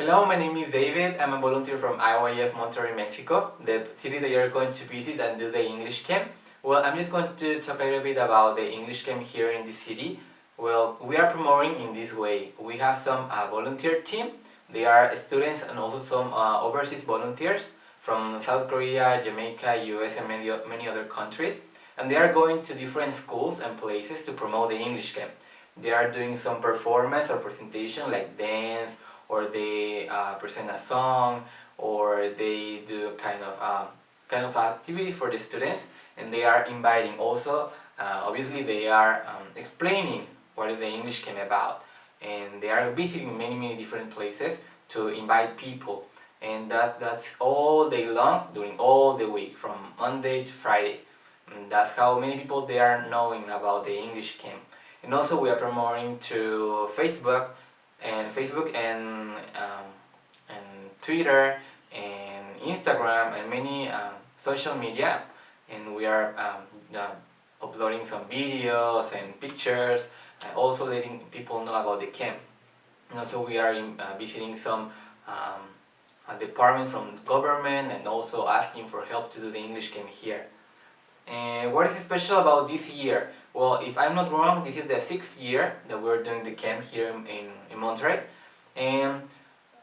Hello, my name is David. I'm a volunteer from IYF Monterrey, Mexico, the city that you're going to visit and do the English camp. Well, I'm just going to talk a little bit about the English camp here in this city. Well, we are promoting in this way. We have some volunteer team. They are students and also some overseas volunteers from South Korea, Jamaica, US and many other countries. And they are going to different schools and places to promote the English camp. They are doing some performance or presentation like dance, or they present a song, or they do kind of activity for the students, and they are inviting also. Obviously, they are explaining what is the English camp about, and they are visiting many different places to invite people, and that's all day long during all the week from Monday to Friday. And that's how many people they are knowing about the English camp. And also we are promoting to Facebook and Twitter and Instagram and many social media, and we are uploading some videos and pictures and also letting people know about the camp. And also we are visiting some departments from government and also asking for help to do the English camp here. And what is special about this year? Well, if I'm not wrong, this is the 6th year that we're doing the camp here in Monterrey, and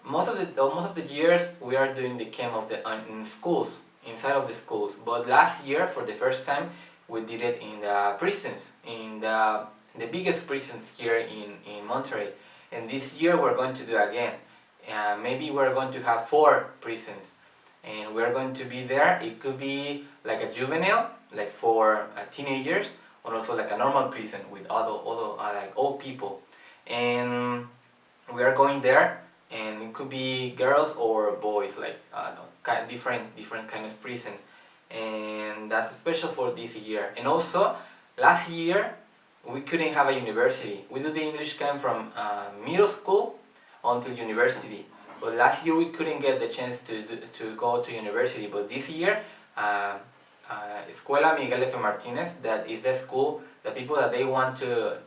most of the years we are doing the camp in schools, inside of the schools. But last year, for the first time, we did it in the prisons, in the biggest prisons here in Monterrey. And this year we're going to do again. Maybe we're going to have 4 prisons, and we're going to be there. It could be like a juvenile, like for teenagers, or also like a normal prison with like old people. And we are going there, and it could be girls or boys, like different kind of prison. And that's special for this year. And also last year we couldn't have a university. We do the English camp from middle school until university, but last year we couldn't get the chance to go to university. But this year Escuela Miguel F. Martinez, that is the school, the people that they want to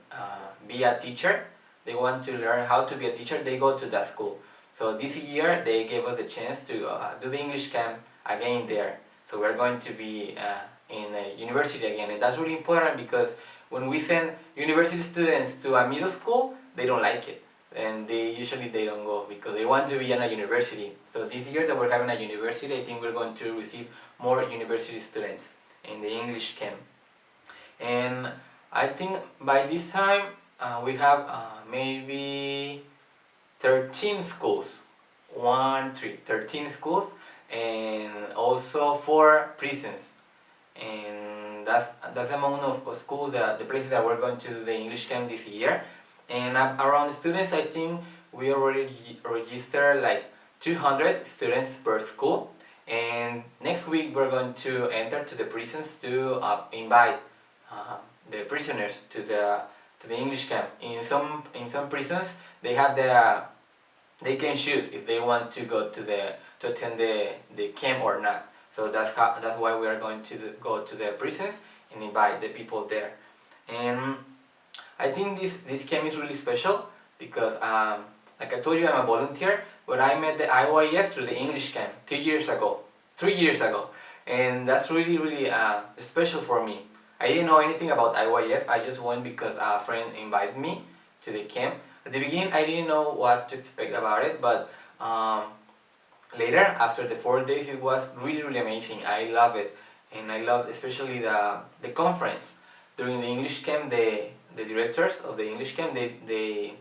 be a teacher, they want to learn how to be a teacher, they go to that school. So this year they gave us the chance to do the English camp again there. So we're going to be in a university again, and that's really important because when we send university students to a middle school, they don't like it, and they don't go because they want to be in a university. So this year that we're having a university, I think we're going to receive more university students in the English camp. And I think by this time we have maybe 13 schools, 13 schools, and also 4 prisons. And that's the amount of schools, the places that we're going to do the English camp this year. And around the students, I think we already registered like 200 students per school. And next week we're going to enter to the prisons to invite the prisoners to the English camp. In some prisons they have they can choose if they want to go to attend the camp or not. So that's why we are going to go to the prisons and invite the people there. And I think this camp is really special because like I told you, I'm a volunteer, but I met the IYF through the English camp 3 years ago, and that's really special for me. I didn't know anything about IYF. I just went because a friend invited me to the camp. At the beginning, I didn't know what to expect about it, but later, after the 4 days, it was really amazing. I love it, and I love especially the conference. During the English camp, the directors of the English camp, they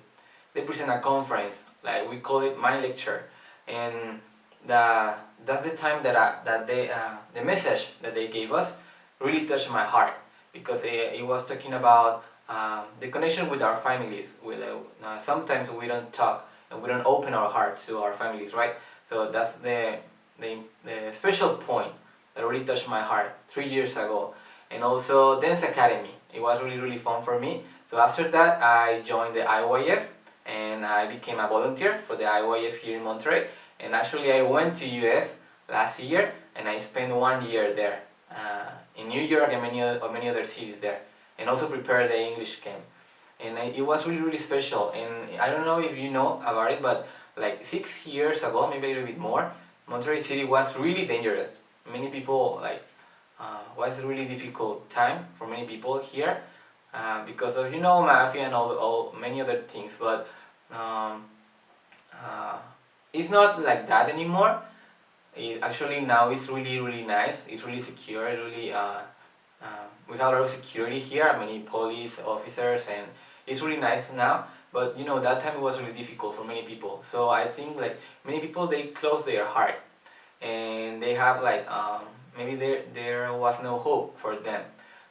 present a conference, like we call it My Lecture, and that's the time that the message that they gave us really touched my heart, because it was talking about the connection with our families. Sometimes we don't talk and we don't open our hearts to our families, right? So that's the special point that really touched my heart 3 years ago. And also Dance Academy. It was really fun for me. So after that, I joined the IYF and I became a volunteer for the IYF here in Monterrey. And actually I went to US last year and I spent 1 year there in New York and many other cities there, and also prepared the English camp. And it was really special. And I don't know if you know about it, but like 6 years ago, maybe a little bit more, Monterrey City was really dangerous. Many people was a really difficult time for many people here because of mafia and all many other things. But it's not like that anymore. Actually now it's really nice. It's really secure. Really we have a lot of security here. Many police officers, and it's really nice now. But that time it was really difficult for many people. So I think like many people, they close their heart, and they have like maybe there was no hope for them.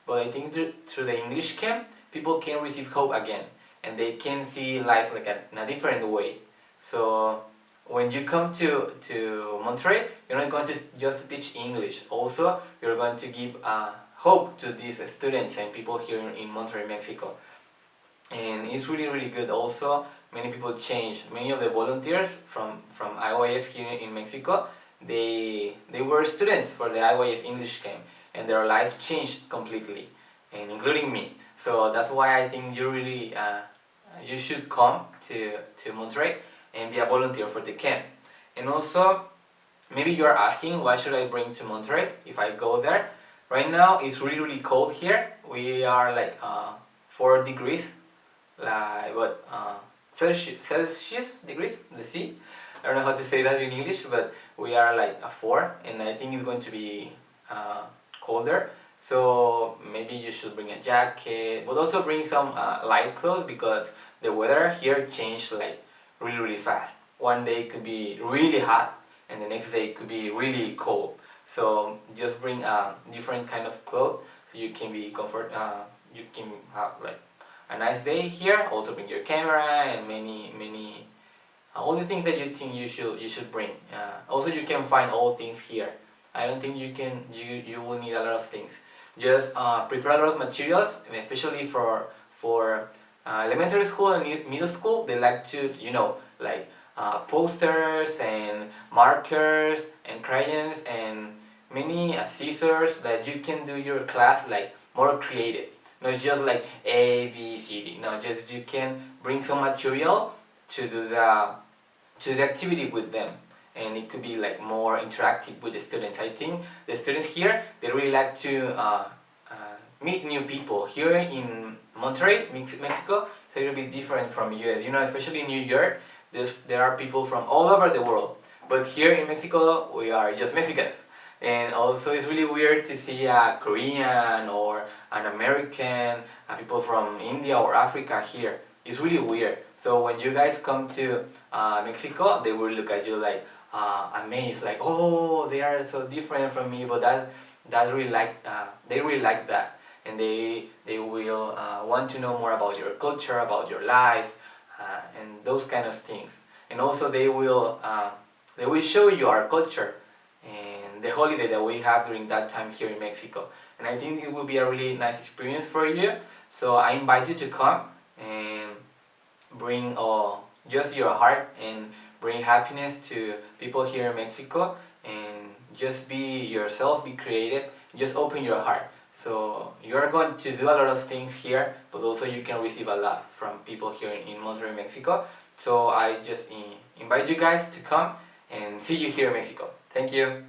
But I think through the English camp, people can receive hope again, and they can see life like in a different way. So when you come to Monterrey, you're not going to just teach English. Also, you're going to give hope to these students and people here in Monterrey, Mexico. And it's really good. Also, many people change. Many of the volunteers from IYF here in Mexico, they were students for the IYF English camp, and their life changed completely, and including me. So that's why I think you should come to Monterrey and be a volunteer for the camp. And also, maybe you are asking, what should I bring to Monterrey if I go there? Right now it's really cold here. We are like 4 degrees, like what Celsius degrees, the sea. I don't know how to say that in English, but we are like a 4, and I think it's going to be colder. So maybe you should bring a jacket, but also bring some light clothes, because the weather here changed like really fast. One day could be really hot, and the next day could be really cold. So just bring different kind of clothes so you can be you can have like a nice day here. Also bring your camera and many all the things that you think you should bring. Also you can find all things here. I don't think you will need a lot of things. Just prepare a lot of materials, especially for elementary school and middle school. They like to like posters and markers and crayons and many scissors, that you can do your class like more creative. Not just like A, B, C, D. No, just you can bring some material to do the activity with them, and it could be like more interactive with the students. I think the students here, they really like to meet new people. Here in Monterrey, Mexico, it's a little bit different from US. Especially in New York, there are people from all over the world. But here in Mexico, we are just Mexicans. And also it's really weird to see a Korean or an American, people from India or Africa here. It's really weird. So when you guys come to Mexico, they will look at you like amazed, like, oh, they are so different from me. But they really like that, and they will want to know more about your culture, about your life, and those kind of things. And also they will show you our culture and the holiday that we have during that time here in Mexico. And I think it will be a really nice experience for you. So I invite you to come and bring just your heart and bring happiness to people here in Mexico, and just be yourself, be creative, just open your heart. So you're going to do a lot of things here, but also you can receive a lot from people here in Monterrey, Mexico. So I just invite you guys to come and see you here in Mexico. Thank you.